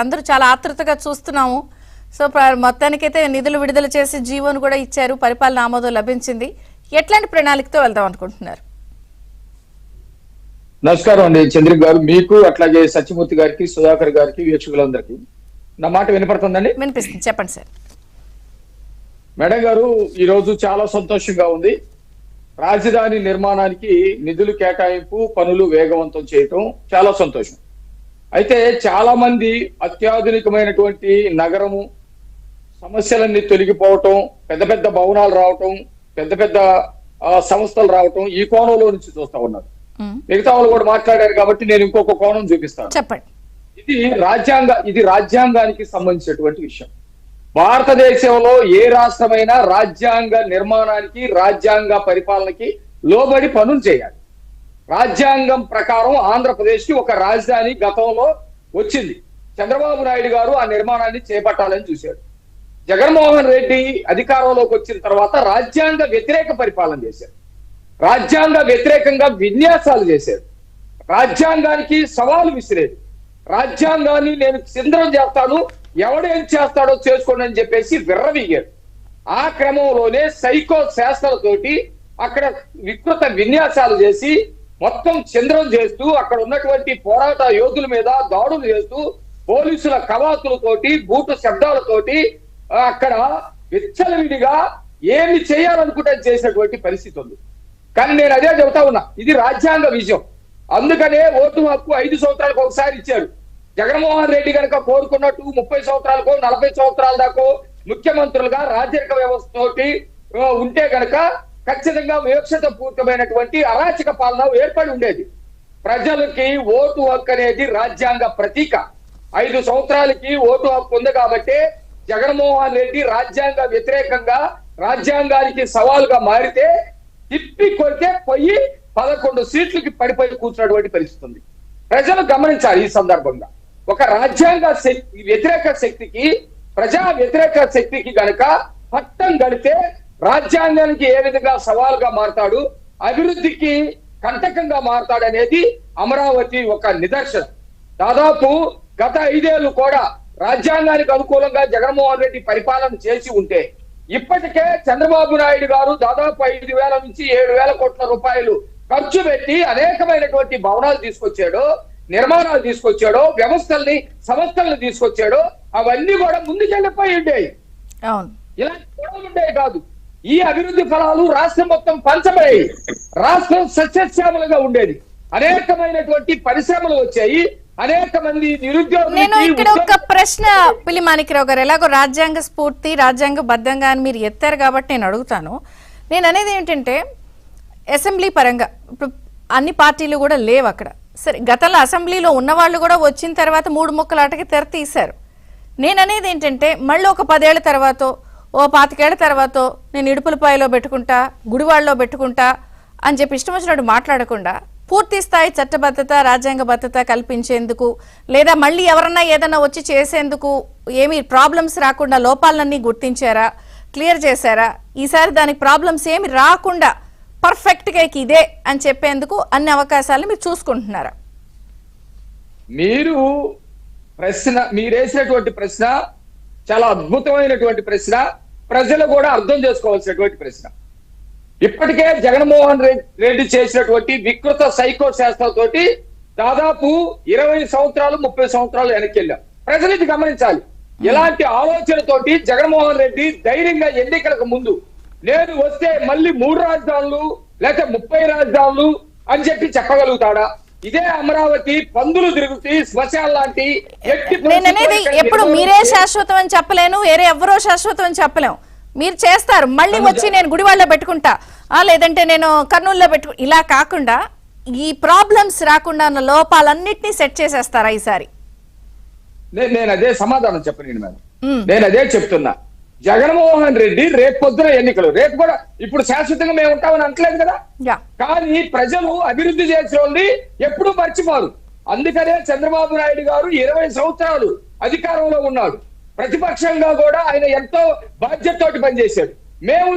అందరూ చాలా ఆతృతగా చూస్తున్నాము. సో మొత్తానికైతే నిధులు విడుదల చేసి జీవోను కూడా ఇచ్చారు, పరిపాలన ఆమోదం లభించింది. ఎట్లాంటి ప్రణాళికతో వెళ్దాం అనుకుంటున్నారు? నమస్కారం అండి చంద్రిక గారు, మీకు అట్లాగే సత్యమూర్తి గారికి, సుధాకర్ గారికి, వీక్షకులందరికీ నా మాట వినపడుతుందండి? వినిపిస్తుంది, చెప్పండి సార్. మేడం గారు, ఈ రోజు చాలా సంతోషంగా ఉంది. రాజధాని నిర్మాణానికి నిధులు కేటాయింపు, పనులు వేగవంతం చేయటం చాలా సంతోషం. అయితే చాలా మంది అత్యాధునికమైనటువంటి నగరము, సమస్యలన్నీ తొలగిపోవటం, పెద్ద పెద్ద భవనాలు రావటం, పెద్ద పెద్ద సంస్థలు రావటం, ఈ కోణంలో నుంచి చూస్తా ఉన్నారు. మిగతా వాళ్ళు కూడా మాట్లాడారు కాబట్టి నేను ఇంకొక కోణం చూపిస్తాను. చెప్పండి. ఇది రాజ్యాంగానికి సంబంధించినటువంటి విషయం. భారతదేశంలో ఏ రాష్ట్రమైనా రాజ్యాంగ నిర్మాణానికి, రాజ్యాంగ పరిపాలనకి లోబడి పనులు చేయాలి. రాజ్యాంగం ప్రకారం ఆంధ్రప్రదేశ్ కి ఒక రాజధాని గతంలో వచ్చింది. చంద్రబాబు నాయుడు గారు ఆ నిర్మాణాన్ని చేపట్టాలని చూశాడు. జగన్మోహన్ రెడ్డి అధికారంలోకి వచ్చిన తర్వాత రాజ్యాంగ వ్యతిరేక పరిపాలన చేశారు. రాజ్యాంగ వ్యతిరేకంగా విన్యాసాలు చేశారు. రాజ్యాంగానికి సవాలు విసిరేది. రాజ్యాంగాన్ని నేను సింధనం చేస్తాను, ఎవడేం చేస్తాడో చేసుకోండి అని చెప్పేసి విర్రవీగారు. ఆ క్రమంలోనే సైకో శాస్త్రాలతోటి అక్కడ వికృత విన్యాసాలు చేసి మొత్తం చింద్రం చేస్తూ, అక్కడ ఉన్నటువంటి పోరాట యోధుల మీద దాడులు చేస్తూ, పోలీసుల కవాతులతోటి, బూటు శబ్దాలతోటి అక్కడ విచ్చలవిడిగా ఏమి చేయాలనుకుంటే చేసినటువంటి పరిస్థితి ఉంది. కానీ నేను అదే చెబుతా ఉన్నా, ఇది రాజ్యాంగ విజయం. అందుకనే ఓటు హక్కు 5 సంవత్సరాలకు ఒకసారి ఇచ్చారు. జగన్మోహన్ రెడ్డి కనుక కోరుకున్నట్టు 30 సంవత్సరాలకో 40 సంవత్సరాల దాకా ముఖ్యమంత్రులుగా రాజ్యాంగ వ్యవస్థ తోటి ఉంటే గనక ఖచ్చితంగా వివక్షత పూర్తమైనటువంటి అరాచక పాలన ఏర్పడి ఉండేది. ప్రజలకి ఓటు హక్కు అనేది రాజ్యాంగ ప్రతీక. 5 సంవత్సరాలకి ఓటు హక్కు ఉంది కాబట్టి జగన్మోహన్ రెడ్డి రాజ్యాంగ వ్యతిరేకంగా, రాజ్యాంగానికి సవాలుగా మారితే తిప్పి కొడితే పోయి 11 సీట్లకి పడిపోయి కూర్చున్నటువంటి పరిస్థితి ఉంది. ప్రజలు గమనించాలి. ఈ సందర్భంగా ఒక రాజ్యాంగ వ్యతిరేక శక్తికి, ప్రజా వ్యతిరేక శక్తికి గనక పట్టం గడితే రాజ్యాంగానికి ఏ విధంగా సవాలుగా మారతాడు, అభివృద్ధికి కంటకంగా మారతాడు అనేది అమరావతి ఒక నిదర్శనం. దాదాపు గత 5 ఏళ్లు కూడా రాజ్యాంగానికి అనుకూలంగా జగన్మోహన్ రెడ్డి పరిపాలన చేసి ఉంటే ఇప్పటికే చంద్రబాబు నాయుడు గారు దాదాపు 5,000 నుంచి 7,000 కోట్ల రూపాయలు ఖర్చు పెట్టి అనేకమైనటువంటి భవనాలు తీసుకొచ్చాడు, నిర్మాణాలు తీసుకొచ్చాడు, వ్యవస్థల్ని, సంస్థల్ని తీసుకొచ్చాడు. అవన్నీ కూడా ముందుకెళ్ళిపోయి ఉండేవి. ఇలాంటి గొడవలు ఉండేవి కాదు. ఈ అభివృద్ధి ఫలాలు రాష్ట్రం మొత్తం పంచబడేవి. రాష్ట్రం సస్యశ్యామలుగా ఉండేది. అనేకమైనటువంటి పరిశ్రమలు వచ్చాయి. అనేక మంది నిరుద్యోగులు. నేను ఇక్కడ ఒక ప్రశ్న పిల్లి మాణిక్యరావు గారు, ఎలాగో రాజ్యాంగ స్ఫూర్తి, రాజ్యాంగ బద్ధంగా అని మీరు ఎత్తారు కాబట్టి నేను అడుగుతాను. నేను అనేది ఏంటంటే, అసెంబ్లీ పరంగా ఇప్పుడు అన్ని పార్టీలు కూడా లేవు అక్కడ. సరే, గతంలో అసెంబ్లీలో ఉన్నవాళ్ళు కూడా వచ్చిన తర్వాత 3 ముక్కలాటకి తెర తీశారు. నేను అనేది ఏంటంటే, మళ్ళీ ఒక 10 ఏళ్ల తర్వాత, ఓ 25 ఏళ్ల తర్వాత నేను ఇడుపులపాయలో పెట్టుకుంటా, గుడివాడలో పెట్టుకుంటా అని చెప్పి ఇష్టం వచ్చినట్టు మాట్లాడకుండా పూర్తి స్థాయి చట్టబద్ధత, రాజ్యాంగ భద్రత కల్పించేందుకు, లేదా మళ్ళీ ఎవరన్నా ఏదన్నా వచ్చి చేసేందుకు ఏమి ప్రాబ్లమ్స్ రాకుండా లోపాలన్నీ గుర్తించారా, క్లియర్ చేశారా? ఈసారి దానికి ప్రాబ్లమ్స్ ఏమి రాకుండా పర్ఫెక్ట్గా ఇదే అని చెప్పేందుకు అన్ని అవకాశాలు మీరు చూసుకుంటున్నారా? మీరేసినటువంటి ప్రశ్న చాలా అద్భుతమైనటువంటి ప్రశ్న, ప్రజలు కూడా అర్థం చేసుకోవాల్సినటువంటి ప్రశ్న. ఇప్పటికే జగన్మోహన్ రెడ్డి చేసినటువంటి వికృత సైకో శాస్త్రాలతోటి దాదాపు 20 సంవత్సరాలు 30 సంవత్సరాలు వెనక్కి వెళ్ళాం. ప్రజలు ఇది గమనించాలి. ఇలాంటి ఆలోచనతోటి జగన్మోహన్ రెడ్డి ధైర్యంగా ఎన్నికలకు ముందు నేను వస్తే మళ్ళీ 3 రాజధానులు లేకపోతే 30 రాజధానులు అని చెప్పి చెప్పగలుగుతాడా? ఇదే అమరావతి పందులు తిరుగుతీ శ్మశాన్ లాంటి నేననేది ఎప్పుడు మీరే శాశ్వతం అని చెప్పలేను, వేరే ఎవరో శాశ్వతం అని చెప్పలేము. మీరు చేస్తారు, మళ్ళీ వచ్చి నేను గుడివాడలో పెట్టుకుంటా, లేదంటే నేను కర్నూలులో ఇలా కాకుండా ఈ ప్రాబ్లమ్స్ రాకుండా ఉన్న లోపాలన్నిటినీ సెట్ చేసేస్తారా ఈసారి? నేను అదే సమాధానం చెప్పను మేడం. నేను అదే చెప్తున్నా. జగన్మోహన్ రెడ్డి రేపు పొద్దున ఎన్నికలు, రేపు కూడా ఇప్పుడు శాశ్వతంగా మేము ఉంటామని అంటలేదు కదా. కానీ ప్రజలు అభివృద్ధి చేసే వాళ్ళని ఎప్పుడూ మర్చిపోరు. అందుకనే చంద్రబాబు నాయుడు గారు 20 సంవత్సరాలు అధికారంలో ఉన్నాడు. ప్రతిపక్షంగా కూడా ఆయన ఎంతో బాధ్యతతోటి పనిచేశాడు. మేము